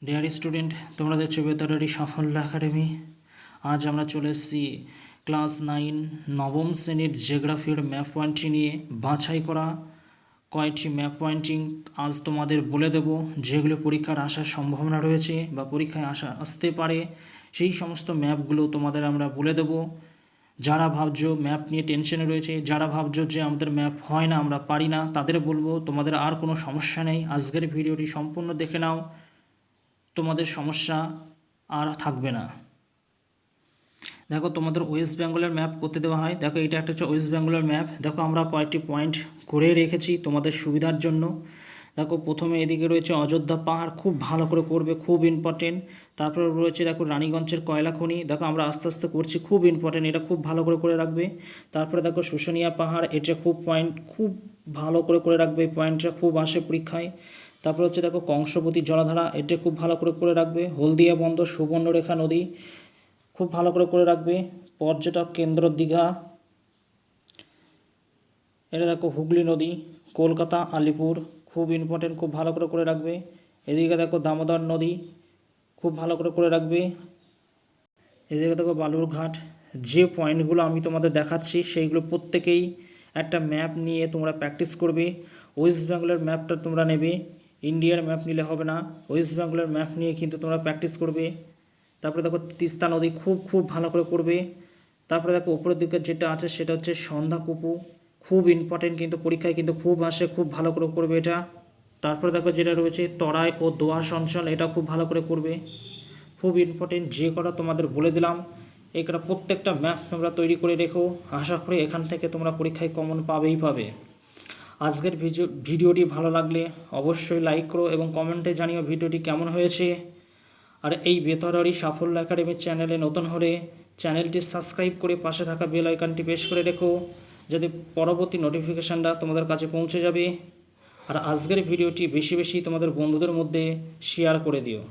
Dear student, তোমরা দেখছো বেতারি সাফল্য একাডেমি। আজ আমরা চলে এসেছি ক্লাস 9 নবম শ্রেণীর জিওগ্রাফির ম্যাপ পয়েন্টিং নিয়ে। বাছাই করা কয়েকটি ম্যাপ পয়েন্টিং আজ তোমাদের বলে দেব, যেগুলো পরীক্ষার আসার সম্ভাবনা রয়েছে বা পরীক্ষায় আসতে পারে। সেই সমস্ত ম্যাপগুলো তোমাদের আমরা বলে দেব। যারা ভাবছো ম্যাপ নিয়ে টেনশনে রয়েছে, যারা ভাবছো যে আমাদের ম্যাপ হয় না, আমরা পারি না, তাদের বলবো তোমাদের আর কোনো সমস্যা নেই। আজকের ভিডিওটি সম্পূর্ণ দেখে নাও, তোমাদের সমস্যা আর থাকবে না। দেখো, তোমাদের ওয়েস্ট বেঙ্গলের ম্যাপ করতে দেওয়া হয়। দেখো, এটা একটা হচ্ছে ওয়েস্ট বেঙ্গলের ম্যাপ। দেখো, আমরা কয়েকটি পয়েন্ট করে রেখেছি তোমাদের সুবিধার জন্য। দেখো, প্রথমে এদিকে রয়েছে অযোধ্যা পাহাড়, খুব ভালো করে করবে, খুব ইম্পর্টেন্ট। তারপরে রয়েছে দেখো রানীগঞ্জের কয়লা খনি। দেখো, আমরা আস্তে আস্তে করছি, খুব ইম্পর্টেন্ট, এটা খুব ভালো করে রাখবে। তারপরে দেখো শুশুনিয়া পাহাড়, এটা খুব ভালো করে রাখবে। এই পয়েন্টটা খুব আসে পরীক্ষায়। তারপরে হচ্ছে দেখো কংসবতী জলাধারা, এটা খুব ভালো করে রাখবে। হলদিয়া বন্দর, সুবর্ণরেখা নদী, খুব ভালো করে রাখবে। পর্যটক কেন্দ্র দীঘা, এটা দেখো হুগলি নদী, কলকাতা আলিপুর, খুব ইম্পর্টেন্ট, খুব ভালো করে রাখবে। এদিকে দেখো দামোদর নদী, খুব ভালো করে রাখবে। এদিকে দেখো বালুরঘাট। যে পয়েন্টগুলো আমি তোমাদের দেখাচ্ছি সেইগুলো প্রত্যেকেই একটা ম্যাপ নিয়ে তোমরা প্র্যাকটিস করবে। ওয়েস্ট বেঙ্গলের ম্যাপটা তোমরা নেবে, ইন্ডিয়ার ম্যাপ নিলে হবে না। ওয়েস্ট বেঙ্গলের ম্যাপ নিয়ে কিন্তু তোমরা প্র্যাকটিস করবে। তারপরে দেখো তিস্তা নদী, খুব ভালো করে করবে। তারপরে দেখো উপরের দিকে যেটা আছে সেটা হচ্ছে সন্ধ্যাকুপু, খুব ইম্পর্টেন্ট, কিন্তু পরীক্ষায় কিন্তু খুব আসে, খুব ভালো করে করবে এটা। তারপরে দেখো যেটা রয়েছে তরাই ও দোআঁশ অঞ্চল, এটা খুব ভালো করে করবে, খুব ইম্পর্টেন্ট। যে কটা তোমাদের বলে দিলাম, এই কটা প্রত্যেকটা ম্যাপ তোমরা তৈরি করে রেখো। আশা করি এখান থেকে তোমরা পরীক্ষায় কমন পাবে। আজকের ভিডিওটি ভালো লাগলে অবশ্যই লাইক করো এবং কমেন্টে জানিও ভিডিওটি কেমন হয়েছে। আর এই বেতরারি সাফল্য একাডেমির চ্যানেলে নতুন হলে চ্যানেলটি সাবস্ক্রাইব করে পাশে থাকা বেল আইকনটি প্রেস করে রেখো, যাতে পরবর্তী নোটিফিকেশানটা তোমাদের কাছে পৌঁছে যাবে। আর আজকের ভিডিওটি বেশি তোমাদের বন্ধুদের মধ্যে শেয়ার করে দিও।